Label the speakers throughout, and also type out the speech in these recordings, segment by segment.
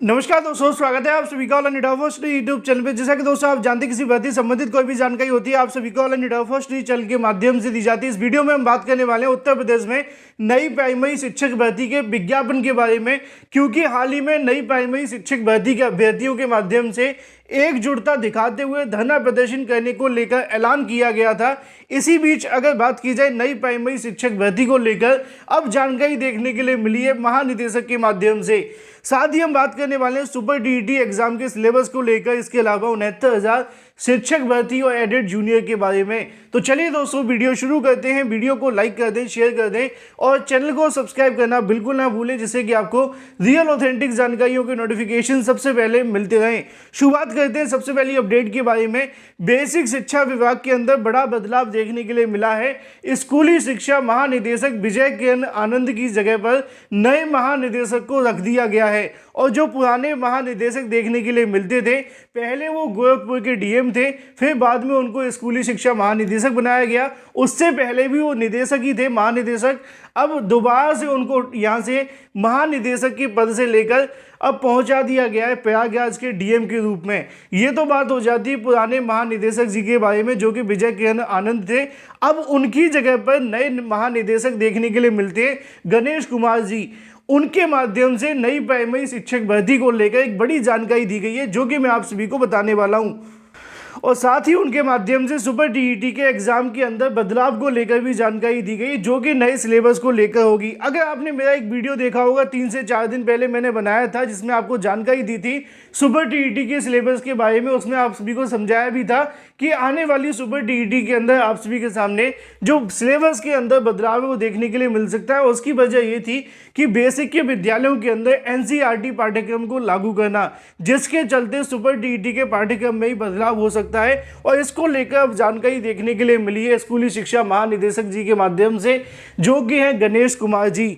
Speaker 1: नमस्कार दोस्तों, स्वागत है आप सभी का all India first YouTube channel पे। जैसा कि दोस्तों आप जानते हैं, किसी भर्ती संबंधित कोई भी जानकारी होती है आप सभी को ऑल इंडिया फर्स्ट चैनल के माध्यम से दी जाती है। इस वीडियो में हम बात करने वाले हैं उत्तर प्रदेश में नई प्राइमरी शिक्षक भर्ती के विज्ञापन के बारे में, क्योंकि हाल ही में नई प्राइमरी शिक्षक भर्ती के अभ्यर्थियों के माध्यम से एकजुटता दिखाते हुए धरना प्रदर्शन करने को लेकर ऐलान किया गया था। इसी बीच अगर बात की जाए नई प्राइमरी शिक्षक भर्ती को लेकर अब जानकारी देखने के लिए मिली है महानिदेशक के माध्यम से। साथ ही हम बात करने वाले हैं सुपर डीईटी एग्जाम के सिलेबस को लेकर, इसके अलावा 69,000 शिक्षक भर्ती और एडेड जूनियर के बारे में। तो चलिए दोस्तों वीडियो शुरू करते हैं। वीडियो को लाइक कर दें, शेयर कर दें और चैनल को सब्सक्राइब करना बिल्कुल ना भूलें, जिससे कि आपको रियल ऑथेंटिक जानकारियों के नोटिफिकेशन सबसे पहले मिलते रहें। शुरुआत करते हैं सबसे पहली अपडेट के बारे में। बेसिक शिक्षा विभाग के अंदर बड़ा बदलाव देखने के लिए मिला है। स्कूली शिक्षा महानिदेशक विजय किरण आनंद की जगह पर नए महानिदेशक को रख दिया गया है और जो पुराने महानिदेशक देखने के लिए मिलते थे, पहले वो गोरखपुर के डीएम थे, फिर बाद में उनको स्कूली शिक्षा महानिदेशक बनाया गया। उससे पहले भी वो निदेशक ही थे, महानिदेशक। अब दोबारा से उनको यहाँ से महानिदेशक के पद से लेकर अब पहुंचा दिया गया है प्रयागराज के डीएम के रूप में। ये तो बात हो जाती है पुराने महानिदेशक जी के बारे में, जो कि विजय किरण आनंद थे। अब उनकी जगह पर नए महानिदेशक देखने के लिए मिलते हैं गणेश कुमार जी। उनके माध्यम से नई प्राइमरी शिक्षक भर्ती को लेकर एक बड़ी जानकारी दी गई है, जो कि मैं आप सभी को बताने वाला हूं। और साथ ही उनके माध्यम से सुपर डीईटी के एग्जाम के अंदर बदलाव को लेकर भी जानकारी दी गई, जो कि नए सिलेबस को लेकर होगी। अगर आपने मेरा एक वीडियो देखा होगा 3 से 4 दिन पहले मैंने बनाया था, जिसमें आपको जानकारी दी थी सुपर डीईटी के सिलेबस के बारे में। उसमें आप सभी को समझाया भी था कि आने वाली सुपर डीईटी के अंदर आप सभी के सामने जो सिलेबस के अंदर बदलाव है वो देखने के लिए मिल सकता है। उसकी वजह ये थी कि बेसिक के विद्यालयों के अंदर एनसीईआरटी पाठ्यक्रम को लागू करना, जिसके चलते सुपर डीईटी के पाठ्यक्रम में ही बदलाव हो सकता है। और इसको लेकर अब जानकारी देखने के लिए मिली है स्कूली शिक्षा महानिदेशक जी के माध्यम से, जो कि हैं गणेश कुमार जी।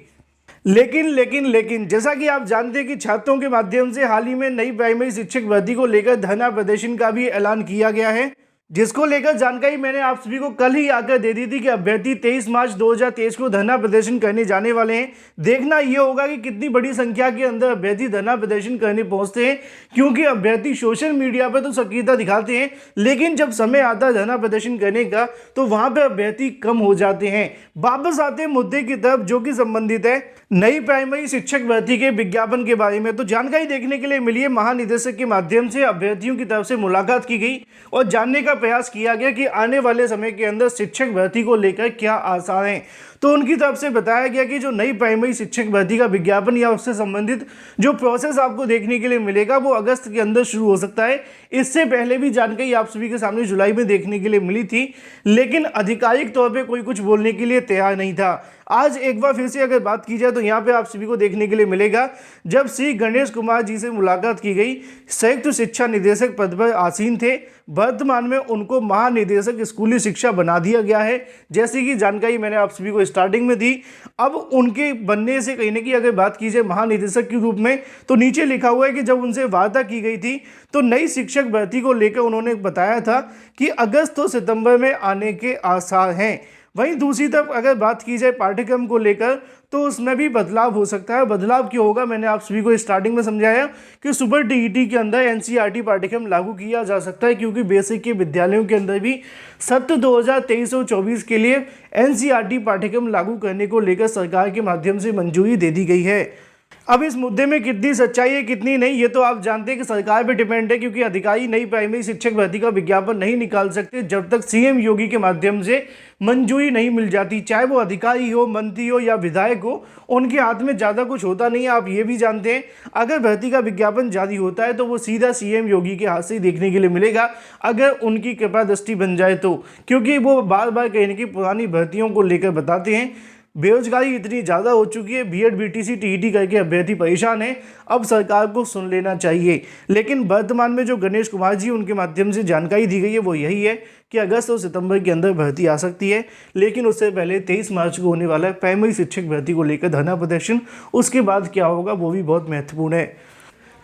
Speaker 1: लेकिन जैसा कि आप जानते हैं कि छात्रों के माध्यम से हाल ही में नई प्राइमरी शिक्षक भर्ती को लेकर धरना प्रदर्शन का भी ऐलान किया गया है, जिसको लेकर जानकारी मैंने आप सभी को कल ही आकर दे दी थी कि अभ्यर्थी 23 मार्च 2023 को धरना प्रदर्शन करने जाने वाले हैं। देखना यह होगा कि कितनी बड़ी संख्या के अंदर अभ्यर्थी धरना प्रदर्शन करने पहुंचते हैं, क्योंकि अभ्यर्थी सोशल मीडिया पर तो सक्रियता दिखाते हैं, लेकिन जब समय आता है धरना प्रदर्शन करने का तो वहां पर अभ्यर्थी कम हो जाते हैं। वापस आते हैं मुद्दे की तरफ, जो कि संबंधित है नई प्राइमरी शिक्षक भर्ती के विज्ञापन के बारे में। तो जानकारी देखने के लिए मिली है महानिदेशक के माध्यम से अभ्यर्थियों की तरफ से मुलाकात की गई और जानने का प्रयास किया गया कि आने वाले समय के अंदर शिक्षक भर्ती को लेकर क्या आसार हैं। तो उनकी तरफ से बताया गया कि जो नई प्राइमरी शिक्षक भर्ती का विज्ञापन या उससे संबंधित जो प्रोसेस आपको देखने के लिए मिलेगा वो अगस्त के अंदर शुरू हो सकता है। इससे पहले भी जानकारी आप सभी के सामने जुलाई में देखने के लिए मिली थी, लेकिन आधिकारिक तौर पे कोई कुछ बोलने के लिए तैयार नहीं था। आज एक बार फिर से अगर बात की जाए तो यहाँ पे आप सभी को देखने के लिए मिलेगा, जब श्री गणेश कुमार जी से मुलाकात की गई, संयुक्त शिक्षा निदेशक पद पर आसीन थे। वर्तमान में उनको महानिदेशक स्कूली शिक्षा बना दिया गया है, जैसी कि जानकारी मैंने आप सभी को स्टार्टिंग में दी। अब उनके बनने से कहीं ना कहीं अगर बात की जाए महानिदेशक के रूप में, तो नीचे लिखा हुआ है कि जब उनसे वार्ता की गई थी तो नई शिक्षक भर्ती को लेकर उन्होंने बताया था कि अगस्त और सितंबर में आने के आसार हैं। वहीं दूसरी तरफ अगर बात की जाए पाठ्यक्रम को लेकर, तो उसमें भी बदलाव हो सकता है। बदलाव क्यों होगा, मैंने आप सभी को स्टार्टिंग में समझाया कि सुपर डीईटी के अंदर एनसीईआरटी पाठ्यक्रम लागू किया जा सकता है, क्योंकि बेसिक के विद्यालयों के अंदर भी सत्र 2023-24 के लिए एनसीईआरटी पाठ्यक्रम लागू करने को लेकर सरकार के माध्यम से मंजूरी दे दी गई है। अब इस मुद्दे में कितनी सच्चाई है कितनी नहीं, ये तो आप जानते हैं कि सरकार पे डिपेंड है, क्योंकि अधिकारी नई प्राइमरी शिक्षक भर्ती का विज्ञापन नहीं निकाल सकते जब तक सीएम योगी के माध्यम से मंजूरी नहीं मिल जाती। चाहे वो अधिकारी हो, मंत्री हो या विधायक हो, उनके हाथ में ज़्यादा कुछ होता नहीं है। आप ये भी जानते हैं अगर भर्ती का विज्ञापन जारी होता है तो वो सीधा सीएम योगी के हाथ से ही देखने के लिए मिलेगा, अगर उनकी कृपा दृष्टि बन जाए तो, क्योंकि वो बार बार कहीं ना कहीं पुरानी भर्तियों को लेकर बताते हैं। बेरोजगारी इतनी ज़्यादा हो चुकी है, बीएड बीटीसी टीईटी करके अभ्यर्थी परेशान है, अब सरकार को सुन लेना चाहिए। लेकिन वर्तमान में जो गणेश कुमार जी उनके माध्यम से जानकारी दी गई है वो यही है कि अगस्त और सितंबर के अंदर भर्ती आ सकती है, लेकिन उससे पहले 23 मार्च को होने वाला है प्राइमरी शिक्षक भर्ती को लेकर धरना प्रदर्शन। उसके बाद क्या होगा वो भी बहुत महत्वपूर्ण है।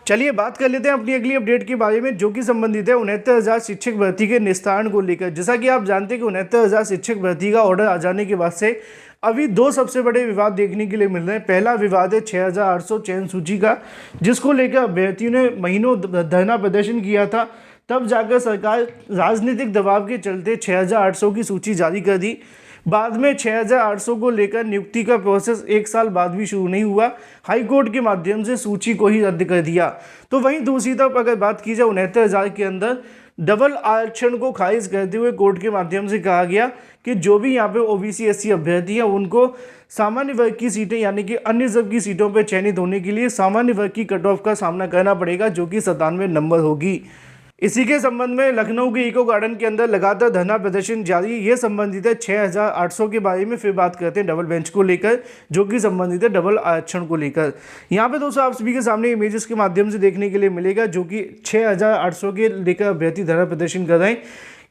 Speaker 1: चलिए बात कर लेते हैं अपनी अगली अपडेट के बारे में, जो कि संबंधित है 69,000 शिक्षक भर्ती के निस्तारण को लेकर। जैसा कि आप जानते हैं कि 69,000 शिक्षक भर्ती का ऑर्डर आ जाने के बाद से अभी दो सबसे बड़े विवाद देखने के लिए मिल रहे हैं। पहला विवाद है 6800 चयन सूची का, जिसको लेकर अभ्यर्थियों ने महीनों धरना प्रदर्शन किया था। तब जाकर सरकार राजनीतिक दबाव के चलते 6800 की सूची जारी कर दी। बाद में 6800 को लेकर नियुक्ति का प्रोसेस 1 साल बाद भी शुरू नहीं हुआ। हाई कोर्ट के माध्यम से सूची को ही रद्द कर दिया। तो वहीं दूसरी तरफ अगर बात की जाए 69,000 के अंदर डबल आरक्षण को खारिज करते हुए कोर्ट के माध्यम से कहा गया कि जो भी यहाँ पे ओबीसी एससी अभ्यर्थी हैं उनको सामान्य वर्ग की सीटें यानी कि अन्य सब की सीटों पर चयनित होने के लिए सामान्य वर्ग की कट ऑफ का सामना करना पड़ेगा, जो कि 97 नंबर होगी। इसी के संबंध में लखनऊ के इको गार्डन के अंदर लगातार धरना प्रदर्शन जारी। ये संबंधित है 6800 के बारे में। फिर बात करते हैं डबल बेंच को लेकर, जो कि संबंधित है डबल आरक्षण को लेकर। यहाँ पे दोस्तों आप सभी के सामने इमेजेस के माध्यम से देखने के लिए मिलेगा, जो कि 6800 के लेकर अभ्यर्थी धरना प्रदर्शन कर रहे हैं।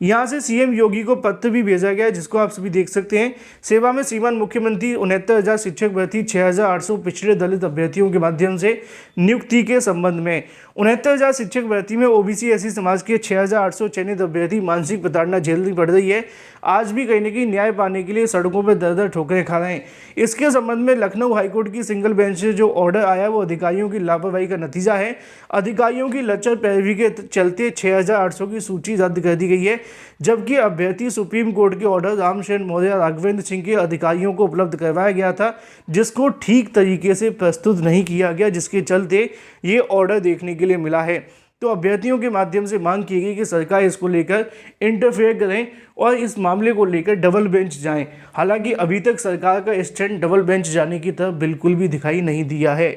Speaker 1: यहाँ से सीएम योगी को पत्र भी भेजा गया है, जिसको आप सभी देख सकते हैं। सेवा में सीमान मुख्यमंत्री 69,000 शिक्षक भर्ती 6800 पिछड़े दलित अभ्यर्थियों के माध्यम से नियुक्ति के संबंध में 69,000 शिक्षक भर्ती में ओबीसी एससी समाज के 6800 चयनित अभ्यर्थी मानसिक प्रताड़ना झेलनी पड़ रही है। आज भी कहीं न कहीं न्याय पाने के लिए सड़कों पर दर दर ठोकरें खा रहे हैं। इसके संबंध में लखनऊ हाईकोर्ट की सिंगल बेंच से जो ऑर्डर आया वो अधिकारियों की लापरवाही का नतीजा है। अधिकारियों की लचर पैरवी के चलते 6800 की सूची रद्द कर दी गई है, जबकि अभ्यर्थी सुप्रीम कोर्ट के ऑर्डर रामशरण मौर्य राघवेंद्र सिंह के अधिकारियों को उपलब्ध करवाया गया था, जिसको ठीक तरीके से प्रस्तुत नहीं किया गया, जिसके चलते ये ऑर्डर देखने के लिए मिला है। तो अभ्यर्थियों के माध्यम से मांग की गई कि सरकार इसको लेकर इंटरफेयर करें और इस मामले को लेकर डबल बेंच जाएं। हालांकि अभी तक सरकार का स्टैंड डबल बेंच जाने की तरफ बिल्कुल भी दिखाई नहीं दिया है।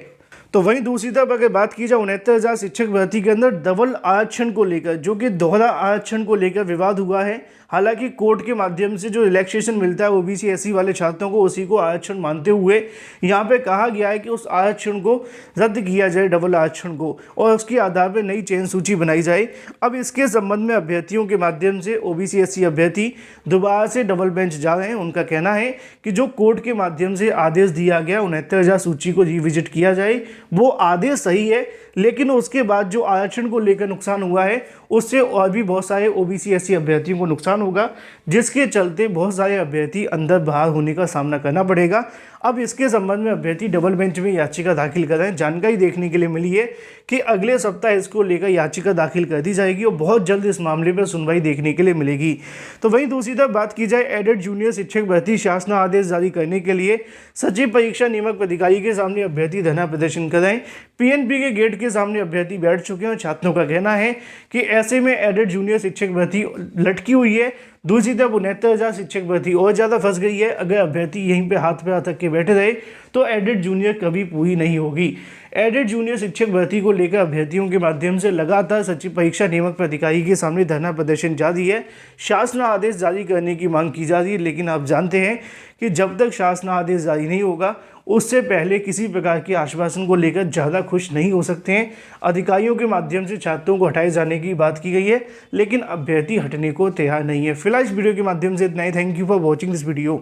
Speaker 1: तो वहीं दूसरी तरफ अगर बात की जाए 69,000 शिक्षक भर्ती के अंदर डबल आरक्षण को लेकर, जो कि दोहरा आरक्षण को लेकर विवाद हुआ है। हालांकि कोर्ट के माध्यम से जो रिलैक्सेशन मिलता है ओबीसी एससी वाले छात्रों को, उसी को आरक्षण मानते हुए यहाँ पे कहा गया है कि उस आरक्षण को रद्द किया जाए, डबल आरक्षण को, और उसके आधार पर नई चयन सूची बनाई जाए। अब इसके संबंध में अभ्यर्थियों के माध्यम से ओबीसी एससी अभ्यर्थी दोबारा से डबल बेंच जा रहे हैं। उनका कहना है कि जो कोर्ट के माध्यम से आदेश दिया गया 69,000 सूची को रिविजिट किया जाए, वो आदेश सही है, लेकिन उसके बाद जो आरक्षण को लेकर नुकसान हुआ है उससे और भी बहुत सारे ओबीसी एससी अभ्यर्थियों को नुकसान होगा, जिसके चलते बहुत सारे अभ्यर्थी अंदर बाहर होने का सामना करना पड़ेगा। अब इसके संबंध में अभ्यर्थी डबल बेंच में याचिका दाखिल कर रहे हैं। जानकारी देखने के लिए मिली है कि अगले सप्ताह इसको लेकर याचिका दाखिल कर दी जाएगी और बहुत जल्द इस मामले पर सुनवाई देखने के लिए मिलेगी। तो वहीं दूसरी तरफ बात की जाए एडेड जूनियर शिक्षक भर्ती शासन आदेश जारी करने के लिए सचिव परीक्षा नियामक अधिकारी के सामने अभ्यर्थी धरना प्रदर्शन कर रहे हैं। पीएनपी के गेट के सामने अभ्यर्थी बैठ चुके हैं और छात्रों का कहना है कि ऐसे में एडेड जूनियर शिक्षक भर्ती लटकी हुई है। दूसरी तरफ 69,000 शिक्षक भर्ती और ज़्यादा फंस गई है। अगर अभ्यर्थी यहीं पे हाथ पे अटक के बैठे रहे तो एडेड जूनियर कभी पूरी नहीं होगी। एडेड जूनियर शिक्षक भर्ती को लेकर अभ्यर्थियों के माध्यम से लगातार सचिव परीक्षा नियामक अधिकारी के सामने धरना प्रदर्शन जारी है। शासन आदेश जारी करने की मांग की जा रही है, लेकिन आप जानते हैं कि जब तक शासन आदेश जारी नहीं होगा उससे पहले किसी प्रकार के आश्वासन को लेकर ज़्यादा खुश नहीं हो सकते हैं। अधिकारियों के माध्यम से छात्रों को हटाए जाने की बात की गई है, लेकिन अभ्यर्थी हटने को तैयार नहीं है। फिलहाल इस वीडियो के माध्यम से इतना ही। Thank you for watching this video.